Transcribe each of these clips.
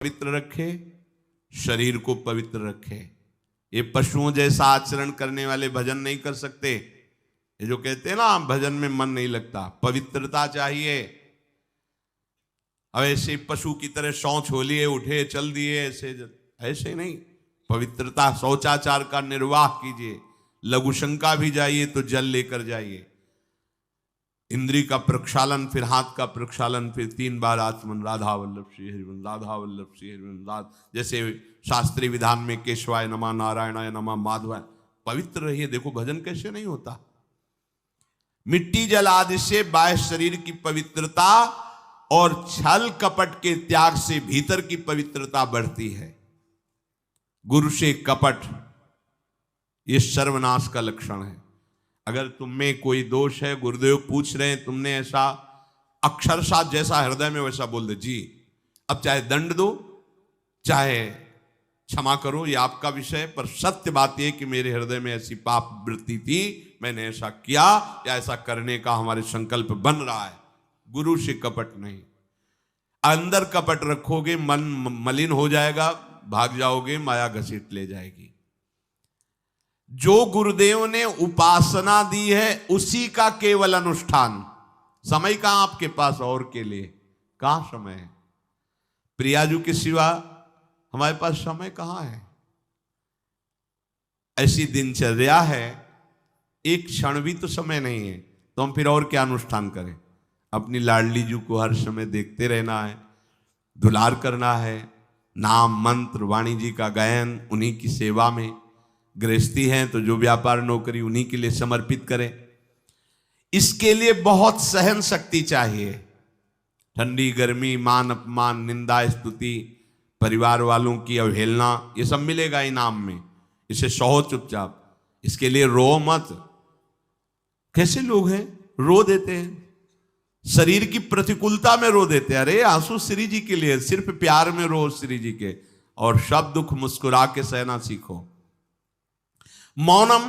पवित्र रखे, शरीर को पवित्र रखे। ये पशुओं जैसा आचरण करने वाले भजन नहीं कर सकते। ये जो कहते हैं ना भजन में मन नहीं लगता, पवित्रता चाहिए। अब ऐसे पशु की तरह शौच हो लिए, उठे चल दिए, ऐसे नहीं। पवित्रता, शौचाचार का निर्वाह कीजिए। लघुशंका भी जाइए तो जल लेकर जाइए। इंद्री का प्रक्षालन, फिर हाथ का प्रक्षालन, फिर 3 बार आचमन, राधा वल्लभ श्री हरिवंश, राधा वल्लभ श्री हरिवंश। जैसे शास्त्रीय विधान में केशवाय नमः, नारायणाय नमः, माधवाय। पवित्र रहिए। देखो भजन कैसे नहीं होता। मिट्टी जल आदि से बाह्य शरीर की पवित्रता और छल कपट के त्याग से भीतर की पवित्रता बढ़ती है। गुरु से कपट, ये सर्वनाश का लक्षण है। अगर तुम में कोई दोष है, गुरुदेव पूछ रहे हैं, तुमने ऐसा अक्षरशः जैसा हृदय में वैसा बोल दे जी, अब चाहे दंड दो चाहे क्षमा करो, ये आपका विषय। पर सत्य बात यह कि मेरे हृदय में ऐसी पाप वृत्ति थी, मैंने ऐसा किया या ऐसा करने का हमारे संकल्प बन रहा है। गुरु से कपट नहीं। अंदर कपट रखोगे, मन मलिन हो जाएगा, भाग जाओगे, माया घसीट ले जाएगी। जो गुरुदेव ने उपासना दी है उसी का केवल अनुष्ठान। समय कहां आपके पास और के लिए? कहां समय है? प्रियाजू के सिवा हमारे पास समय कहां है? ऐसी दिनचर्या है, एक क्षण भी तो समय नहीं है, तो हम फिर और क्या अनुष्ठान करें? अपनी लाडली जू को हर समय देखते रहना है, दुलार करना है, नाम मंत्र वाणी जी का गायन, उन्हीं की सेवा में। गृहस्थी हैं तो जो व्यापार नौकरी उन्हीं के लिए समर्पित करें। इसके लिए बहुत सहन शक्ति चाहिए। ठंडी गर्मी, मान अपमान, निंदा स्तुति, परिवार वालों की अवहेलना, ये सब मिलेगा इनाम में। इसे सहो चुपचाप, इसके लिए रो मत। कैसे लोग हैं, रो देते हैं, शरीर की प्रतिकूलता में रो देते हैं। अरे आंसू श्री जी के लिए, सिर्फ प्यार में रो श्री जी के, और सब दुख मुस्कुरा के सहना सीखो। मौनम,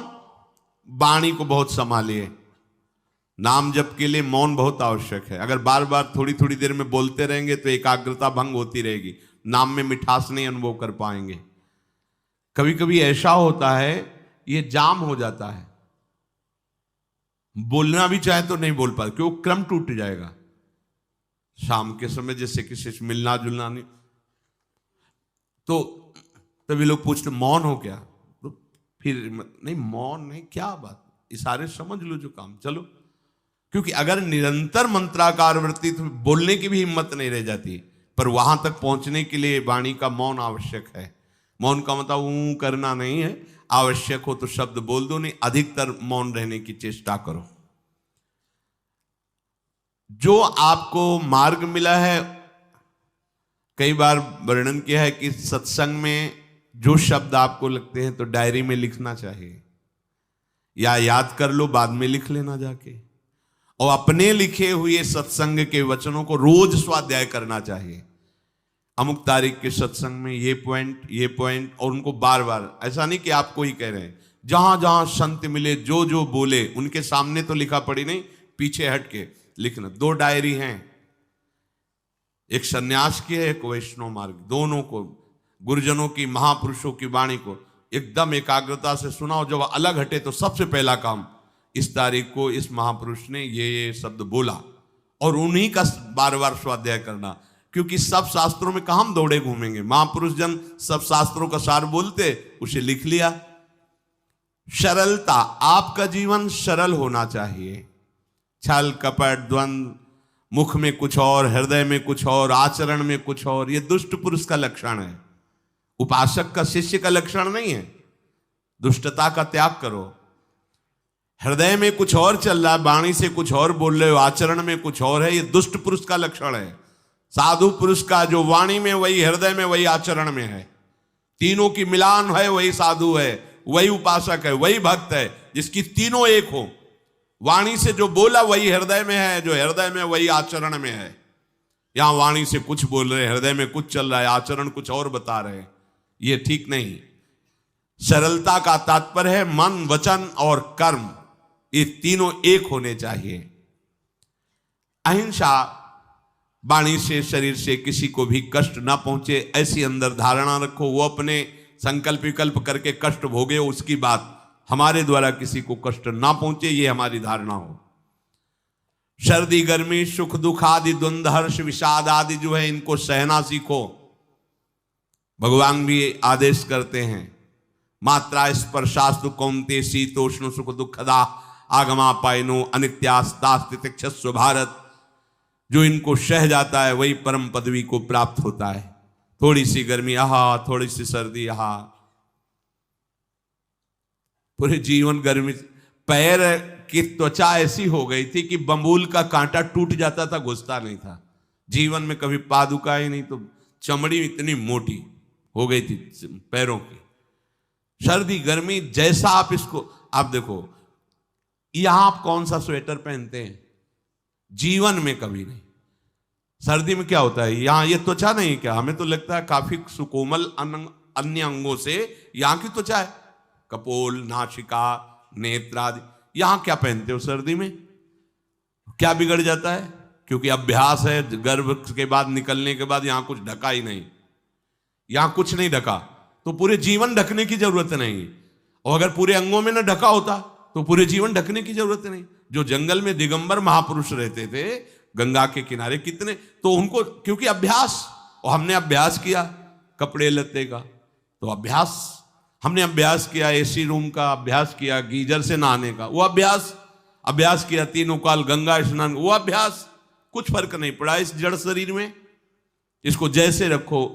वाणी को बहुत संभालिए। नाम जप के लिए मौन बहुत आवश्यक है। अगर बार बार थोड़ी थोड़ी देर में बोलते रहेंगे तो एकाग्रता भंग होती रहेगी, नाम में मिठास नहीं अनुभव कर पाएंगे। कभी कभी ऐसा होता है, ये जाम हो जाता है, बोलना भी चाहे तो नहीं बोल पाते, क्यों? क्रम टूट जाएगा। शाम के समय जैसे किसी से मिलना जुलना नहीं, तो तभी लोग पूछते मौन हो क्या? तो फिर नहीं, मौन नहीं, क्या बात, इशारे समझ लो जो काम, चलो। क्योंकि अगर निरंतर मंत्राकार वृत्ति तो बोलने की भी हिम्मत नहीं रह जाती। पर वहां तक पहुंचने के लिए वाणी का मौन आवश्यक है। मौन का मतलब ऊ करना नहीं है, आवश्यक हो तो शब्द बोल दो, नहीं अधिकतर मौन रहने की चेष्टा करो। जो आपको मार्ग मिला है, कई बार वर्णन किया है कि सत्संग में जो शब्द आपको लगते हैं तो डायरी में लिखना चाहिए, या याद कर लो, बाद में लिख लेना जाके। और अपने लिखे हुए सत्संग के वचनों को रोज स्वाध्याय करना चाहिए। अमुक तारीख के सत्संग में ये पॉइंट, और उनको बार बार, ऐसा नहीं कि आपको ही कह रहे हैं, जहां जहां संत मिले जो जो बोले उनके सामने तो लिखा पड़ी नहीं, पीछे हट के लिखना। 2 डायरी हैं, एक सन्यास की है, एक वैष्णव मार्ग। दोनों को, गुरुजनों की, महापुरुषों की वाणी को एकदम एकाग्रता से सुनाओ। जब अलग हटे तो सबसे पहला काम, इस तारीख को इस महापुरुष ने ये शब्द बोला, और उन्हीं का बार बार स्वाध्याय करना। क्योंकि सब शास्त्रों में कहाँ हम दौड़े घूमेंगे, महापुरुष जन सब शास्त्रों का सार बोलते, उसे लिख लिया। सरलता, आपका जीवन सरल होना चाहिए। छल कपट द्वंद्व, मुख में कुछ और, हृदय में कुछ और, आचरण में कुछ और, ये दुष्ट पुरुष का लक्षण है। उपासक का, शिष्य का लक्षण नहीं है। दुष्टता का त्याग करो। हृदय में कुछ और चल रहा है, वाणी से कुछ और बोल रहे हो, आचरण में कुछ और है, ये दुष्ट पुरुष का लक्षण है। साधु पुरुष का जो वाणी में वही, हृदय में वही, आचरण में है, तीनों की मिलान है, वही साधु है, वही उपासक है, वही भक्त है, जिसकी तीनों एक हो। वाणी से जो बोला वही हृदय में है, जो हृदय में वही आचरण में है। यहां वाणी से कुछ बोल रहे, हृदय में कुछ चल रहा है, आचरण कुछ और बता रहे, ये ठीक नहीं। सरलता का तात्पर्य है मन, वचन और कर्म, ये तीनों एक होने चाहिए। अहिंसा वाणी से शरीर से किसी को भी कष्ट ना पहुंचे, ऐसी अंदर धारणा रखो। वो अपने संकल्प विकल्प करके कष्ट भोगे, उसकी बात, हमारे द्वारा किसी को कष्ट ना पहुंचे, ये हमारी धारणा हो। सर्दी गर्मी सुख दुख आदि द्वंद्व हर्ष विषाद आदि जो है, इनको सहना सीखो। भगवान भी आदेश करते हैं, मात्रा स्पर्शास्तु कौन्ते शीतोष्ण सुख दुखदा आगमापायनो अनित्यास्तास्तितिक्षस्व भारत। जो इनको सह जाता है वही परम पदवी को प्राप्त होता है। थोड़ी सी गर्मी आहा, थोड़ी सी सर्दी आहा, पूरे जीवन गर्मी। पैर की त्वचा ऐसी हो गई थी कि बंबूल का कांटा टूट जाता था, घुसता नहीं था। जीवन में कभी पादुका ही नहीं, तो चमड़ी इतनी मोटी हो गई थी पैरों की। सर्दी गर्मी जैसा आप इसको, आप देखो यहां आप कौन सा स्वेटर पहनते हैं, जीवन में कभी नहीं। सर्दी में क्या होता है, यहां ये त्वचा नहीं क्या, हमें तो लगता है काफी सुकोमल अन्य अंगों से यहां की त्वचा है, कपोल नासिका नेत्र आदि। यहां क्या पहनते हो सर्दी में, क्या बिगड़ जाता है, क्योंकि अभ्यास है, गर्भ के बाद निकलने के बाद यहां कुछ ढका ही नहीं, यहां कुछ नहीं ढका, तो पूरे जीवन ढकने की जरूरत नहीं। और अगर पूरे अंगों में न ढका होता तो पूरे जीवन ढकने की जरूरत नहीं। जो जंगल में दिगंबर महापुरुष रहते थे गंगा के किनारे, कितने, तो उनको क्योंकि अभ्यास, और हमने अभ्यास किया कपड़े लत्ते का, तो अभ्यास, हमने अभ्यास किया एसी रूम का, अभ्यास किया गीजर से नहाने का, वो अभ्यास किया तीनों काल गंगा स्नान, वो अभ्यास, कुछ फर्क नहीं पड़ा इस जड़ शरीर में। इसको जैसे रखो,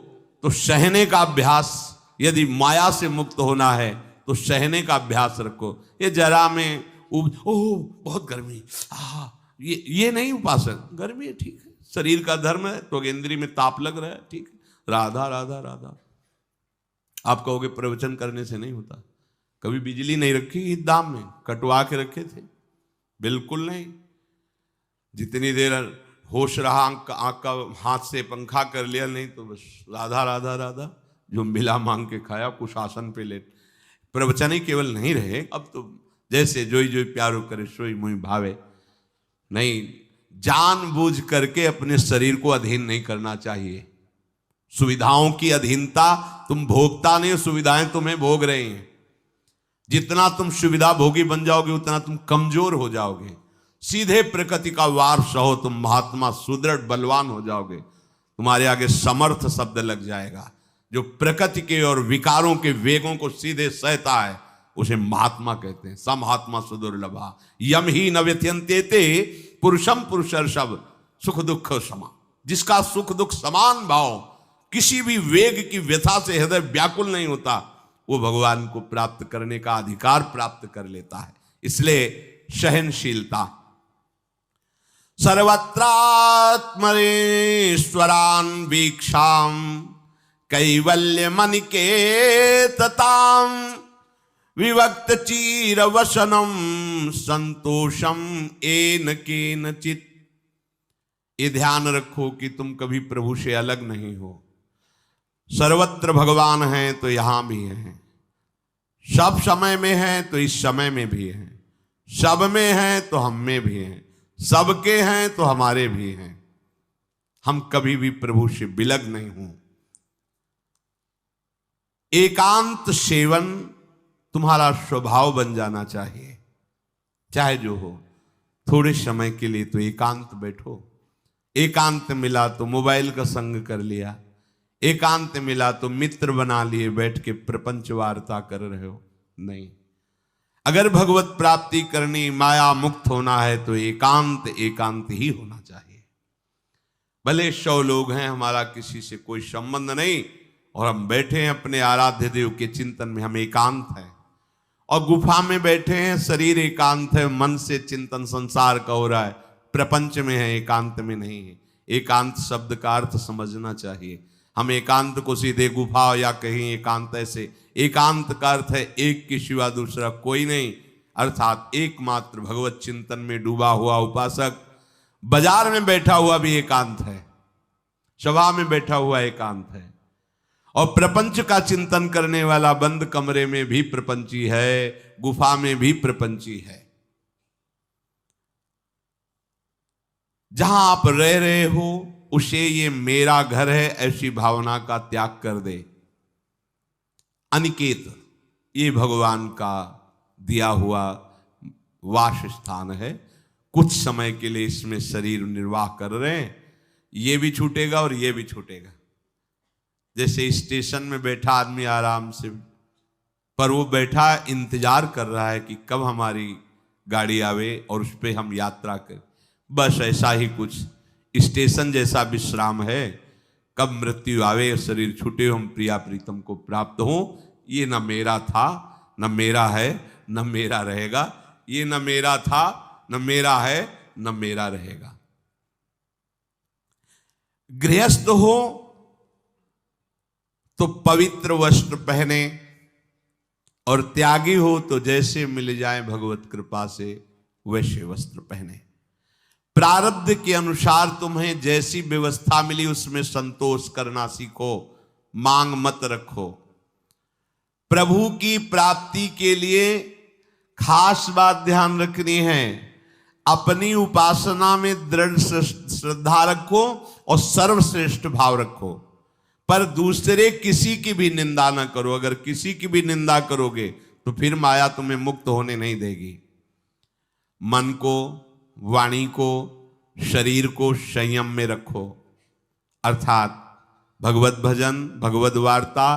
तो सहने का अभ्यास, यदि माया से मुक्त होना है तो सहने का अभ्यास रखो। ये जरा में ओह बहुत गर्मी, ये नहीं उपासक, गर्मी है ठीक है, शरीर का धर्म है, तो इंद्री में ताप लग रहा है ठीक है, राधा राधा राधा। आप कहोगे प्रवचन करने से नहीं होता, कभी बिजली नहीं रखी इस दाम में, कटवा के रखे थे, बिल्कुल नहीं। जितनी देर होश रहा आंख का हाथ से पंखा कर लिया, नहीं तो बस राधा राधा राधा, जो मिला मांग के खाया, कुछ आसन पे लेट। प्रवचन ही केवल नहीं रहे, अब तो जैसे जोई जोई प्यारो करे सोई मुई भावे, नहीं, जानबूझ करके अपने शरीर को अधीन नहीं करना चाहिए। सुविधाओं की अधीनता, तुम भोगता नहीं, सुविधाएं तुम्हें भोग रही हैं। जितना तुम सुविधा भोगी बन जाओगे उतना तुम कमजोर हो जाओगे। सीधे प्रकृति का वार सहो, तुम महात्मा सुदृढ़ बलवान हो जाओगे, तुम्हारे आगे समर्थ शब्द लग जाएगा। जो प्रकृति के और विकारों के वेगों को सीधे सहता है उसे महात्मा कहते हैं। समहात्मा सुदुर्लभा यम ही न व्यत्यंतेते पुरुषम पुरुषर्षभ सुख दुख समा। जिसका सुख दुख समान भाव, किसी भी वेग की व्यथा से हृदय व्याकुल नहीं होता, वो भगवान को प्राप्त करने का अधिकार प्राप्त कर लेता है। इसलिए सहनशीलता। सर्वत्रात्मनेश्वरान वीक्षाम कैवल्य मनिकेतताम विवक्त चीर वसनम संतोषम एन केनचित। ये ध्यान रखो कि तुम कभी प्रभु से अलग नहीं हो। सर्वत्र भगवान है तो यहां भी है, सब समय में है तो इस समय में भी है, सब में है तो हम में भी है, सबके हैं तो हमारे भी हैं। हम कभी भी प्रभु से बिलग नहीं हूं। एकांत सेवन तुम्हारा स्वभाव बन जाना चाहिए, चाहे जो हो। थोड़े समय के लिए तो एकांत बैठो। एकांत मिला तो मोबाइल का संग कर लिया, एकांत मिला तो मित्र बना लिए, बैठ के प्रपंच वार्ता कर रहे हो, नहीं। अगर भगवत प्राप्ति करनी, माया मुक्त होना है तो एकांत एकांत ही होना चाहिए। भले 100 लोग हैं, हमारा किसी से कोई संबंध नहीं, और हम बैठे हैं अपने आराध्य देव के चिंतन में, हम एकांत हैं। और गुफा में बैठे हैं, शरीर एकांत है, मन से चिंतन संसार का हो रहा है, प्रपंच में है, एकांत में नहीं है। एकांत शब्द का अर्थ समझना चाहिए। हम एकांत को सीधे गुफा या कहीं एकांत, ऐसे एकांत का अर्थ है एक के सिवा दूसरा कोई नहीं, अर्थात एकमात्र भगवत चिंतन में डूबा हुआ उपासक। बाजार में बैठा हुआ भी एकांत है, सभा में बैठा हुआ एकांत है, और प्रपंच का चिंतन करने वाला बंद कमरे में भी प्रपंची है, गुफा में भी प्रपंची है। जहां आप रह रहे हो उसे ये मेरा घर है ऐसी भावना का त्याग कर दे। अनिकेत ये भगवान का दिया हुआ वास स्थान है। कुछ समय के लिए इसमें शरीर निर्वाह कर रहे हैं, ये भी छूटेगा और ये भी छूटेगा। जैसे स्टेशन में बैठा आदमी आराम से, पर वो बैठा इंतजार कर रहा है कि कब हमारी गाड़ी आवे और उस पर हम यात्रा करें। बस ऐसा ही कुछ स्टेशन जैसा विश्राम है। कब मृत्यु आवे, शरीर छूटे, हम प्रिया प्रीतम को प्राप्त हों। ये न मेरा था, न मेरा है, न मेरा रहेगा। ये न मेरा था, न मेरा है, न मेरा रहेगा। गृहस्थ हो तो पवित्र वस्त्र पहने, और त्यागी हो तो जैसे मिल जाए भगवत कृपा से वैसे वस्त्र पहने। प्रारब्ध के अनुसार तुम्हें जैसी व्यवस्था मिली उसमें संतोष करना सीखो, मांग मत रखो। प्रभु की प्राप्ति के लिए खास बात ध्यान रखनी है, अपनी उपासना में दृढ़ श्रद्धा रखो और सर्वश्रेष्ठ भाव रखो, पर दूसरे किसी की भी निंदा न करो। अगर किसी की भी निंदा करोगे तो फिर माया तुम्हें मुक्त होने नहीं देगी। मन को, वाणी को, शरीर को संयम में रखो, अर्थात भगवत भजन, भगवत वार्ता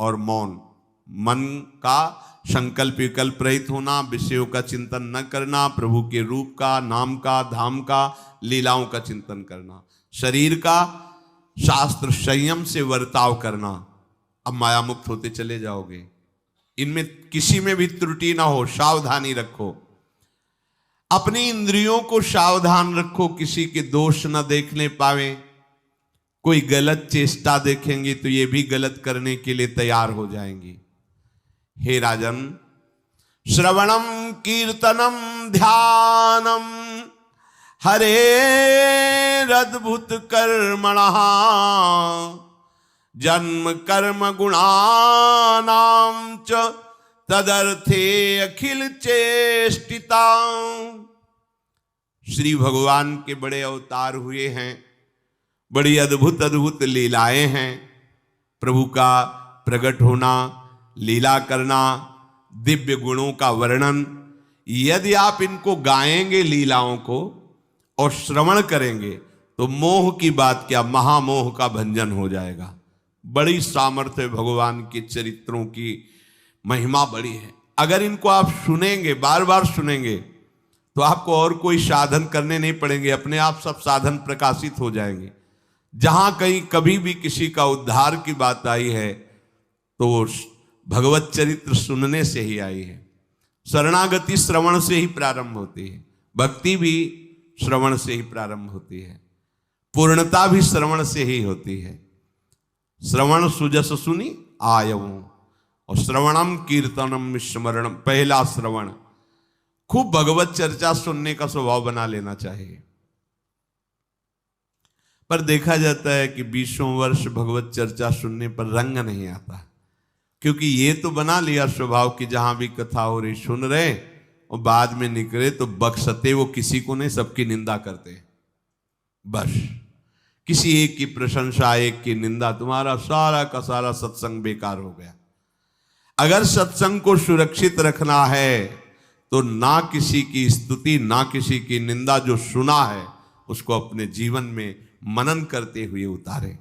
और मौन। मन का संकल्प विकल्प रहित होना, विषयों का चिंतन न करना, प्रभु के रूप का, नाम का, धाम का, लीलाओं का चिंतन करना। शरीर का शास्त्र संयम से वर्ताव करना। अब माया मुक्त होते चले जाओगे। इनमें किसी में भी त्रुटि ना हो, सावधानी रखो। अपनी इंद्रियों को सावधान रखो, किसी के दोष न देखने पावे। कोई गलत चेष्टा देखेंगे तो ये भी गलत करने के लिए तैयार हो जाएंगी। हे राजन, श्रवणम कीर्तनम ध्यानम हरेरद्भुत कर्मणः जन्म कर्म गुणानां च तदर्थे अखिल चेष्टिता। श्री भगवान के बड़े अवतार हुए हैं, बड़ी अद्भुत अद्भुत लीलाएं हैं। प्रभु का प्रकट होना, लीला करना, दिव्य गुणों का वर्णन। यदि आप इनको गाएंगे लीलाओं को और श्रवण करेंगे तो मोह की बात क्या, महामोह का भंजन हो जाएगा। बड़ी सामर्थ्य भगवान के चरित्रों की, महिमा बड़ी है। अगर इनको आप सुनेंगे, बार बार सुनेंगे, तो आपको और कोई साधन करने नहीं पड़ेंगे, अपने आप सब साधन प्रकाशित हो जाएंगे। जहां कहीं कभी भी किसी का उद्धार की बात आई है तो भगवत चरित्र सुनने से ही आई है। शरणागति श्रवण से ही प्रारंभ होती है, भक्ति भी श्रवण से ही प्रारंभ होती है, पूर्णता भी श्रवण से ही होती है। श्रवण सुजस सुनी आयऊं, और श्रवणम कीर्तनम स्मरणम। पहला श्रवण, खूब भगवत चर्चा सुनने का स्वभाव बना लेना चाहिए। पर देखा जाता है कि 20 वर्ष भगवत चर्चा सुनने पर रंग नहीं आता, क्योंकि ये तो बना लिया स्वभाव कि जहां भी कथा हो रही सुन रहे, और बाद में निकले तो बख्शते वो किसी को नहीं, सबकी निंदा करते। बस किसी एक की प्रशंसा, एक की निंदा, तुम्हारा सारा का सारा सत्संग बेकार हो गया। अगर सत्संग को सुरक्षित रखना है तो ना किसी की स्तुति, ना किसी की निंदा, जो सुना है उसको अपने जीवन में मनन करते हुए उतारे।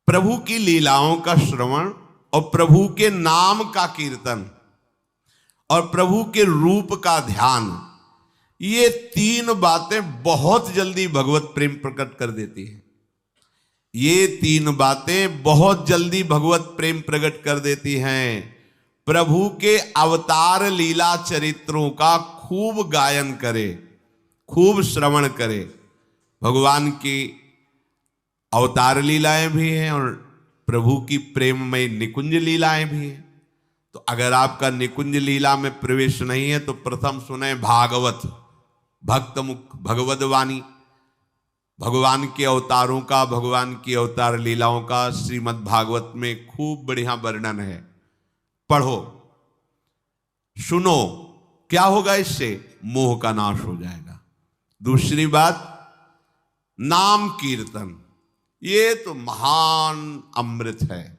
प्रभु की लीलाओं का श्रवण और प्रभु के नाम का कीर्तन और प्रभु के रूप का ध्यान, ये 3 बातें बहुत जल्दी भगवत प्रेम प्रकट कर देती है। ये 3 बातें बहुत जल्दी भगवत प्रेम प्रकट कर देती हैं। प्रभु के अवतार लीला चरित्रों का खूब गायन करे, खूब श्रवण करे। भगवान की अवतार लीलाएं भी हैं और प्रभु की प्रेममय निकुंज लीलाएं भी हैं। तो अगर आपका निकुंज लीला में प्रवेश नहीं है तो प्रथम सुने भागवत, भक्त मुख भगवद वाणी। भगवान के अवतारों का, भगवान की अवतार लीलाओं का श्रीमद् भागवत में खूब बढ़िया वर्णन है। पढ़ो, सुनो, क्या होगा इससे? मोह का नाश हो जाएगा। दूसरी बात, नाम कीर्तन, ये तो महान अमृत है।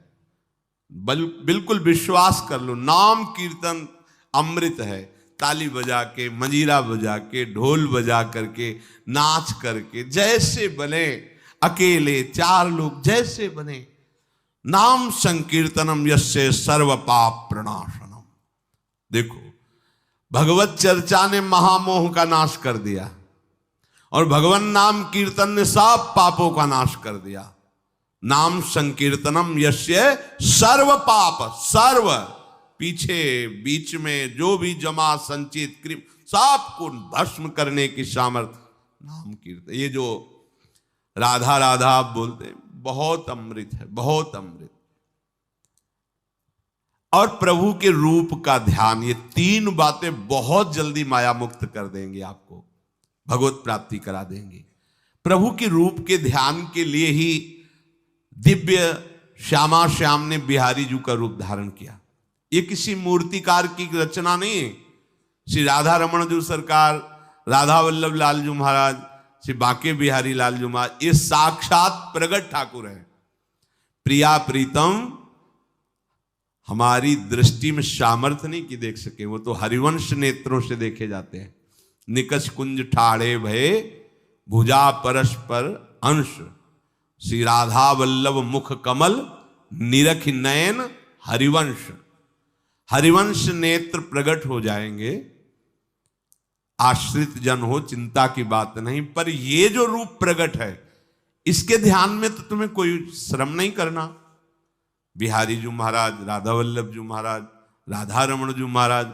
बिल्कुल विश्वास कर लो, नाम कीर्तन अमृत है। ताली बजा के, मंजीरा बजा के, ढोल बजा करके, नाच करके, जैसे बने, अकेले 4 लोग जैसे बने, नाम संकीर्तनम यस्य सर्व पाप प्रणाशनम। देखो, भगवत चर्चा ने महामोह का नाश कर दिया और भगवान नाम कीर्तन ने सब पापों का नाश कर दिया। नाम संकीर्तनम यस्य सर्व पाप, सर्व पीछे बीच में जो भी जमा संचित कृम सब को भस्म करने की सामर्थ्य नाम कीर्तन। ये जो राधा राधा आप बोलते हैं, बहुत अमृत है, बहुत अमृत। और प्रभु के रूप का ध्यान, ये 3 बातें बहुत जल्दी माया मुक्त कर देंगे, आपको भगवत प्राप्ति करा देंगे। प्रभु के रूप के ध्यान के लिए ही दिव्य श्यामा श्याम ने बिहारी जी का रूप धारण किया। ये किसी मूर्तिकार की रचना नहीं है। श्री राधा रमण जी सरकार, राधा वल्लभ लाल जी महाराज, श्री बांके बिहारी लाल जी महाराज, ये साक्षात प्रगट ठाकुर हैं। प्रिया प्रीतम हमारी दृष्टि में सामर्थ्य नहीं कि देख सके, वो तो हरिवंश नेत्रों से देखे जाते हैं। निकष कुंज ठाड़े भये भुजा परस्पर अंश, श्री राधा वल्लभ मुख कमल निरख नयन हरिवंश। हरिवंश नेत्र प्रकट हो जाएंगे, आश्रित जन हो, चिंता की बात नहीं। पर ये जो रूप प्रकट है, इसके ध्यान में तो तुम्हें कोई श्रम नहीं करना। बिहारी जी महाराज, राधा वल्लभ जी महाराज, राधा रमण जी महाराज,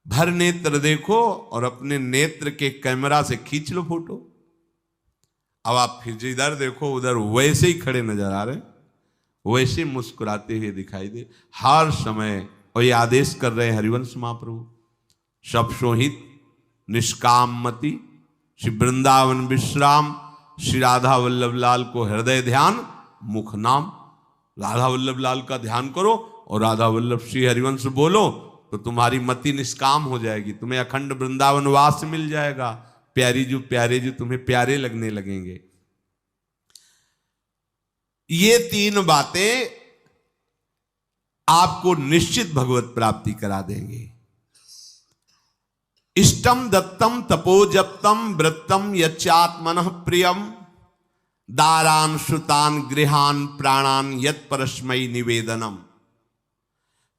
भर नेत्र देखो और अपने नेत्र के कैमरा से खींच लो फोटो। अब आप फिर इधर देखो, उधर वैसे ही खड़े नजर आ रहे, वैसे मुस्कुराते हुए दिखाई दे हर समय। और ये आदेश कर रहे हैं हरिवंश महाप्रभु, सब सोहित निष्काम मति, श्री वृंदावन विश्राम, श्री राधा वल्लभ लाल को हृदय ध्यान मुख नाम। राधा वल्लभ लाल का ध्यान करो और राधा वल्लभ श्री हरिवंश बोलो, तो तुम्हारी मति निष्काम हो जाएगी, तुम्हें अखंड वृंदावन वास मिल जाएगा। प्यारे जो तुम्हें प्यारे लगने लगेंगे। ये 3 बातें आपको निश्चित भगवत प्राप्ति करा देंगे। इष्टम दत्तम तपोजप्तम वृत्तम यच्चात्मनः प्रियम, दारान श्रुतान गृहान प्राणान यत् परस्मै निवेदनम।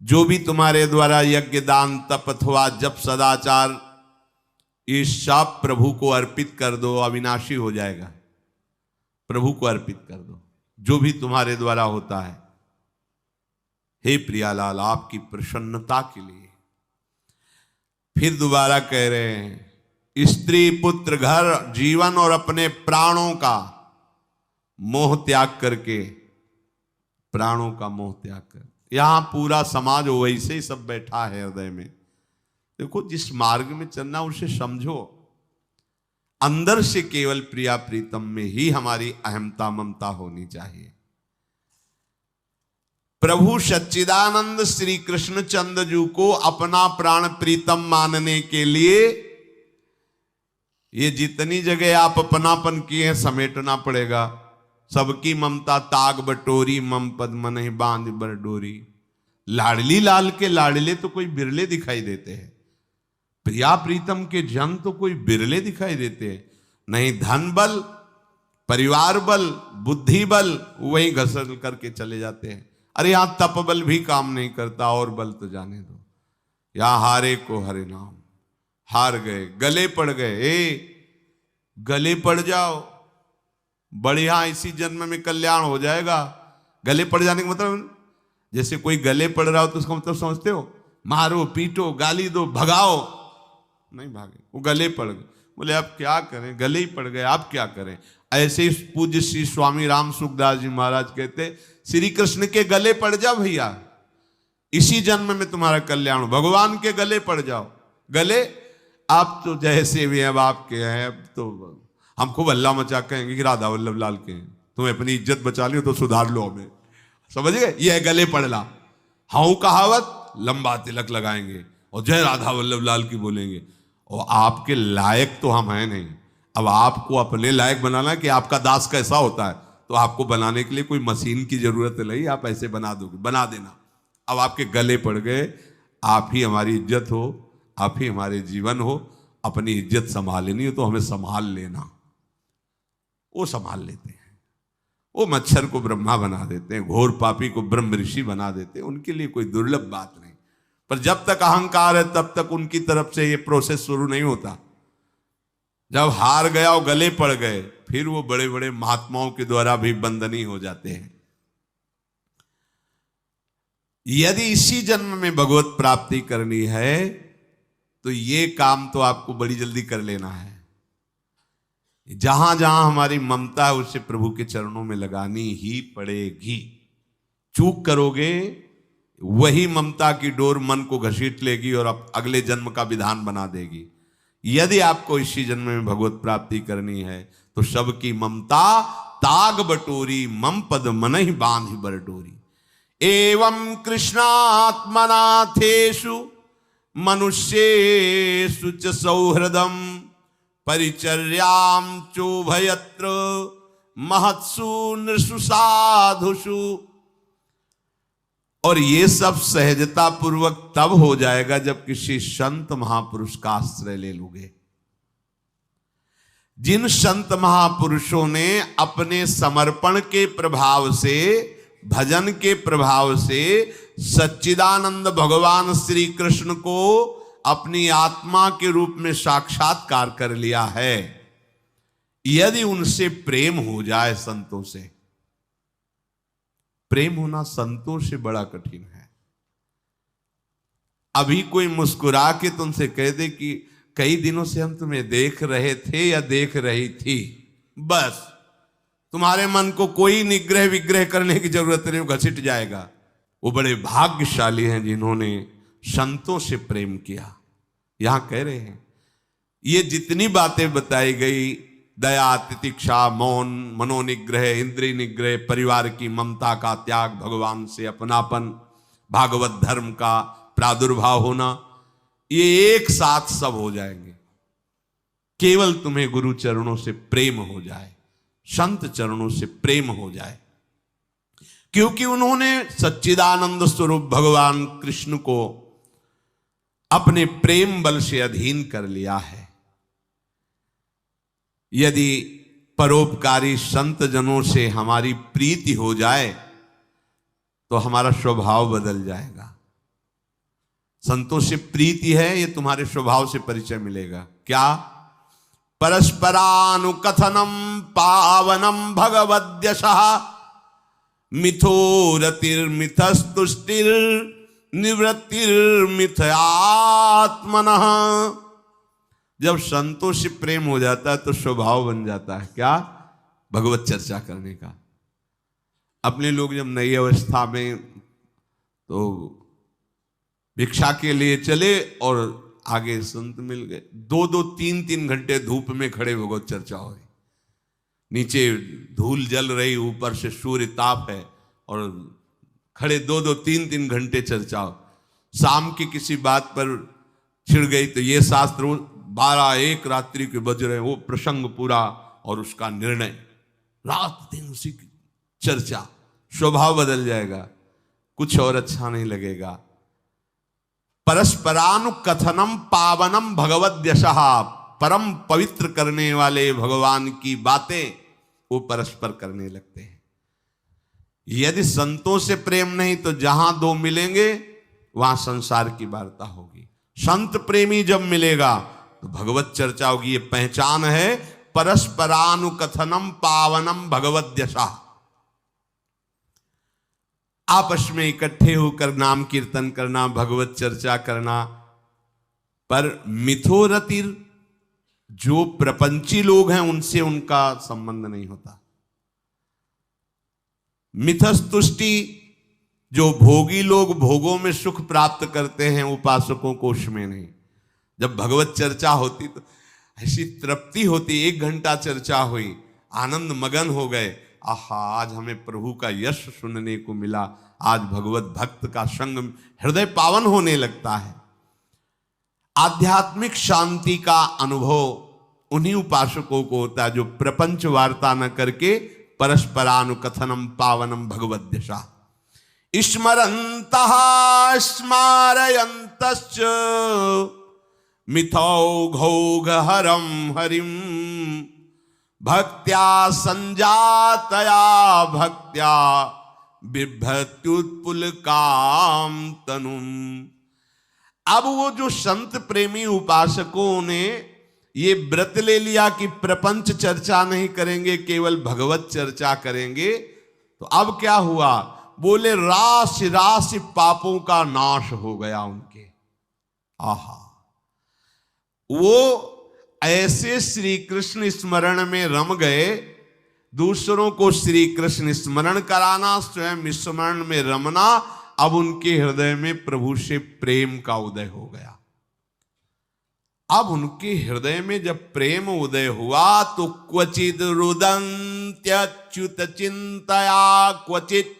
जो भी तुम्हारे द्वारा यज्ञ दान तप अथवा जप सदाचार, ये सब प्रभु को अर्पित कर दो, अविनाशी हो जाएगा। प्रभु को अर्पित कर दो जो भी तुम्हारे द्वारा होता है। हे प्रियालाल, आपकी प्रसन्नता के लिए। फिर दोबारा कह रहे हैं, स्त्री पुत्र घर जीवन और अपने प्राणों का मोह त्याग करके, प्राणों का मोह त्याग कर। यहां पूरा समाज वैसे ही सब बैठा है हृदय में। देखो, जिस मार्ग में चलना उसे समझो। अंदर से केवल प्रिया प्रीतम में ही हमारी अहमता ममता होनी चाहिए। प्रभु सच्चिदानंद श्री कृष्ण चंद्र जी को अपना प्राण प्रीतम मानने के लिए ये जितनी जगह आप अपनापन किए हैं समेटना पड़ेगा। सबकी ममता ताग बटोरी, मम पद मन बांध बर डोरी। लाडली लाल के लाडले तो कोई बिरले दिखाई देते हैं, प्रिया प्रीतम के जन तो कोई बिरले दिखाई देते हैं। नहीं धन बल, परिवार बल, बुद्धि बल, वही घसर करके चले जाते हैं। अरे यहां तप बल भी काम नहीं करता, और बल तो जाने दो। यहां हारे को हरे नाम, हार गए, गले पड़ गए। गले पड़ जाओ, बढ़िया, इसी जन्म में कल्याण हो जाएगा। गले पड़ जाने का मतलब, जैसे कोई गले पड़ रहा हो तो उसका मतलब समझते हो? मारो पीटो गाली दो भगाओ, नहीं भागे, वो गले पड़ गए। बोले अब क्या करें, गले ही पड़ गए, आप क्या करें। ऐसे ही पूज्य श्री स्वामी राम सुखदास जी महाराज कहते, श्री कृष्ण के गले पड़ जाओ भैया, इसी जन्म में तुम्हारा कल्याण हो। भगवान के गले पड़ जाओ। गले आप तो जैसे भी अब आपके हैं, अब तो हम खूब हल्ला मचा कहेंगे कि राधा वल्लभ लाल के हैं, तुम्हें अपनी इज्जत बचा लियो तो सुधार लो हमें, समझ गए? ये है गले पड़ला। हाउ कहावत, लंबा तिलक लगाएंगे और जय राधा वल्लभ लाल की बोलेंगे, और आपके लायक तो हम हैं नहीं। अब आपको अपने लायक बनाना कि आपका दास कैसा होता है, तो आपको बनाने के लिए कोई मशीन की जरूरत नहीं, आप ऐसे बना दोगे, बना देना। अब आपके गले पड़ गए, आप ही हमारी इज्जत हो, आप ही हमारे जीवन हो, अपनी इज्जत संभालनी हो तो हमें संभाल लेना। वो संभाल लेते हैं। वो मच्छर को ब्रह्मा बना देते हैं, घोर पापी को ब्रह्म ऋषि बना देते हैं, उनके लिए कोई दुर्लभ बात नहीं। पर जब तक अहंकार है तब तक उनकी तरफ से ये प्रोसेस शुरू नहीं होता। जब हार गया और गले पड़ गए, फिर वो बड़े बड़े महात्माओं के द्वारा भी बंदनी हो जाते हैं। यदि इसी जन्म में भगवत प्राप्ति करनी है तो ये काम तो आपको बड़ी जल्दी कर लेना है। जहां जहां हमारी ममता है उसे प्रभु के चरणों में लगानी ही पड़ेगी। चूक करोगे, वही ममता की डोर मन को घसीट लेगी और अगले जन्म का विधान बना देगी। यदि आपको इसी जन्म में भगवत प्राप्ति करनी है तो सबकी ममता ताग बटोरी, मम पद मन ही बांध बर डोरी। एवं कृष्णात्मनाथेषु मनुष्येषु च सौहृदम परिचर्यां चोभयत्र महत्सु नृषु साधुषु। और ये सब सहजता पूर्वक तब हो जाएगा जब किसी संत महापुरुष का आश्रय ले लोगे। जिन संत महापुरुषों ने अपने समर्पण के प्रभाव से, भजन के प्रभाव से सच्चिदानंद भगवान श्री कृष्ण को अपनी आत्मा के रूप में साक्षात्कार कर लिया है, यदि उनसे प्रेम हो जाए, संतों से प्रेम होना संतों से बड़ा कठिन है। अभी कोई मुस्कुरा के तुमसे कह दे कि कई दिनों से हम तुम्हें देख रहे थे या देख रही थी, बस तुम्हारे मन को कोई निग्रह विग्रह करने की जरूरत नहीं, वो घसीट जाएगा। वो बड़े भाग्यशाली हैं जिन्होंने संतों से प्रेम किया। यहां कह रहे हैं ये जितनी बातें बताई गई, दया, तितिक्षा, मौन, मनोनिग्रह, इंद्रिय निग्रह, परिवार की ममता का त्याग, भगवान से अपनापन, भागवत धर्म का प्रादुर्भाव होना, ये एक साथ सब हो जाएंगे केवल तुम्हें गुरु चरणों से प्रेम हो जाए, संत चरणों से प्रेम हो जाए। क्योंकि उन्होंने सच्चिदानंद स्वरूप भगवान कृष्ण को अपने प्रेम बल से अधीन कर लिया है। यदि परोपकारी संत जनों से हमारी प्रीति हो जाए तो हमारा स्वभाव बदल जाएगा। संतों से प्रीति है, ये तुम्हारे स्वभाव से परिचय मिलेगा। क्या? परस्परानुकथनम पावनम भगवद्यशः मिथो रतिर्मिथस्तुष्टिर निवृत्तिर्मिथयात्मनः। जब संतों से प्रेम हो जाता है तो स्वभाव बन जाता है क्या? भगवत चर्चा करने का। अपने लोग जब नई अवस्था में तो भिक्षा के लिए चले और आगे संत मिल गए, 2-2, 3-3 घंटे धूप में खड़े भगवत चर्चा हो रही, नीचे धूल जल रही, ऊपर से सूर्य ताप है और खड़े 2-2, 3-3 घंटे चर्चा हो। शाम की किसी बात पर छिड़ गई तो ये शास्त्र 12-1 रात्रि के बज रहे, वो प्रसंग पूरा और उसका निर्णय, रात दिन उसी की चर्चा। स्वभाव बदल जाएगा, कुछ और अच्छा नहीं लगेगा। परस्परानुकथनम पावनम भगवद्यशः, परम पवित्र करने वाले भगवान की बातें वो परस्पर करने लगते हैं। यदि संतों से प्रेम नहीं तो जहां दो मिलेंगे वहां संसार की वार्ता होगी। संत प्रेमी जब मिलेगा तो भगवत चर्चा होगी। ये पहचान है परस्परानुकथनम पावनम भगवद्यशः। आपस में इकट्ठे होकर नाम कीर्तन करना, भगवत चर्चा करना। पर मिथोरतिर, जो प्रपंची लोग हैं उनसे उनका संबंध नहीं होता। मिथस्तुष्टि, जो भोगी लोग भोगों में सुख प्राप्त करते हैं, उपासकों को उसमें नहीं। जब भगवत चर्चा होती तो ऐसी तृप्ति होती, 1 घंटा चर्चा हुई, आनंद मगन हो गए, आहा आज हमें प्रभु का यश सुनने को मिला, आज भगवत भक्त का संग, हृदय पावन होने लगता है। आध्यात्मिक शांति का अनुभव उन्हीं उपासकों को होता है जो प्रपंच वार्ता न करके परस्परानुकथनम पावनम भगवद्दशा स्मरन्तः स्मारयन्तश्च मिथौघौघहरं हरिं भक्त्या संजातया भक्त्या बिभ्रत्युत्पुलकाम तनुम। अब वो जो संत प्रेमी उपासकों ने ये व्रत ले लिया कि प्रपंच चर्चा नहीं करेंगे, केवल भगवत चर्चा करेंगे, तो अब क्या हुआ? बोले राशि राशि पापों का नाश हो गया उनके। आहा, वो ऐसे श्री कृष्ण स्मरण में रम गए, दूसरों को श्री कृष्ण स्मरण कराना, स्वयं स्मरण में रमना। अब उनके हृदय में प्रभु से प्रेम का उदय हो गया। अब उनके हृदय में जब प्रेम उदय हुआ तो क्वचिद रुदन्त्यच्युत चिंतया क्वचित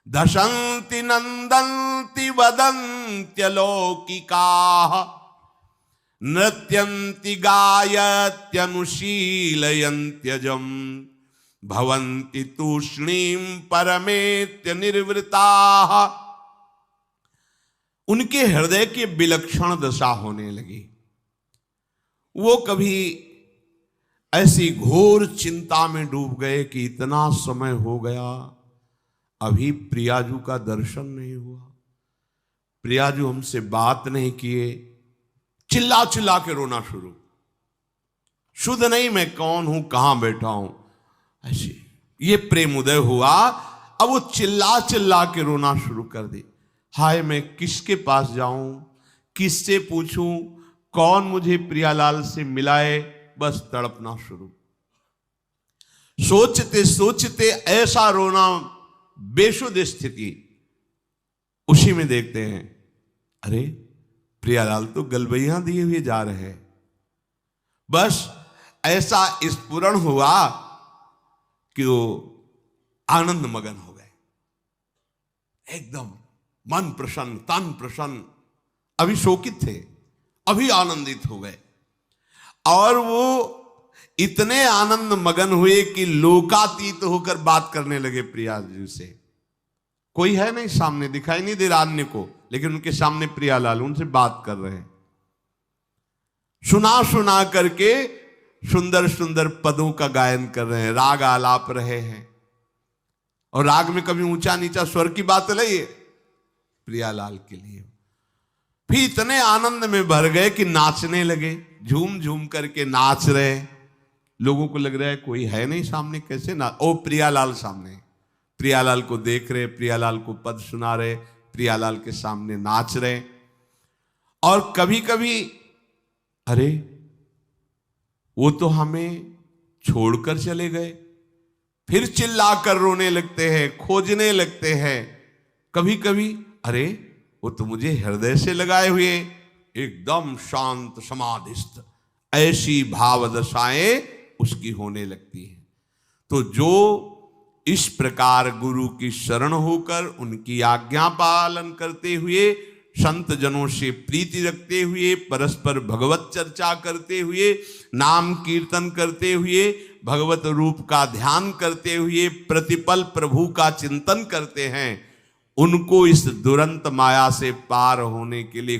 दशन्ति नंदन्ति वदन्त्यलौकिकाः नृत्यन्ति गायत्यनुशीलयन्त्यजम् भवन्ति तूष्णीं परमेत्य निर्वृताः। उनके हृदय की विलक्षण दशा होने लगी। वो कभी ऐसी घोर चिंता में डूब गए कि इतना समय हो गया, अभी प्रियाजू का दर्शन नहीं हुआ, प्रियाजू हमसे बात नहीं किए। चिल्ला चिल्ला के रोना शुरू, शुद्ध नहीं मैं कौन हूं, कहां बैठा हूं, ऐसे ये प्रेम उदय हुआ। अब वो चिल्ला चिल्ला के रोना शुरू कर दी। हाय मैं किसके पास जाऊं, किससे पूछूं, कौन मुझे प्रियालाल से मिलाए, बस तड़पना शुरू। सोचते सोचते ऐसा रोना, बेशुद्ध स्थिति। उसी में देखते हैं अरे प्रियालाल तो गलबैया दिए हुए जा रहे हैं। बस ऐसा स्फुरण हुआ कि वो आनंद मगन हो गए, एकदम मन प्रसन्न, तन प्रसन्न। अभी शोकित थे, अभी आनंदित हो गए। और वो इतने आनंद मगन हुए कि लोकातीत होकर बात करने लगे प्रिया जी से। कोई है नहीं सामने, दिखाई नहीं दे रहा अन्य को, लेकिन उनके सामने प्रियालाल उनसे बात कर रहे हैं। सुना सुना करके सुंदर सुंदर पदों का गायन कर रहे हैं, राग आलाप रहे हैं। और राग में कभी ऊंचा नीचा स्वर की बात नहीं है प्रियालाल के लिए। फिर इतने आनंद में भर गए कि नाचने लगे, झूम झूम करके नाच रहे। लोगों को लग रहा है कोई है नहीं सामने, कैसे ना, ओ प्रियालाल सामने। प्रियालाल को देख रहे, प्रियालाल को पद सुना रहे, प्रियालाल के सामने नाच रहे। और कभी कभी अरे वो तो हमें छोड़कर चले गए, फिर चिल्लाकर रोने लगते हैं, खोजने लगते हैं। कभी कभी अरे वो तो मुझे हृदय से लगाए हुए, एकदम शांत समाधिस्थ, ऐसी भाव दशाएं उसकी होने लगती हैं। तो जो इस प्रकार गुरु की शरण होकर उनकी आज्ञा पालन करते हुए, संत जनों से प्रीति रखते हुए, परस्पर भगवत चर्चा करते हुए, नाम कीर्तन करते हुए, भगवत रूप का ध्यान करते हुए, प्रतिपल प्रभु का चिंतन करते हैं, उनको इस दुरंत माया से पार होने के लिए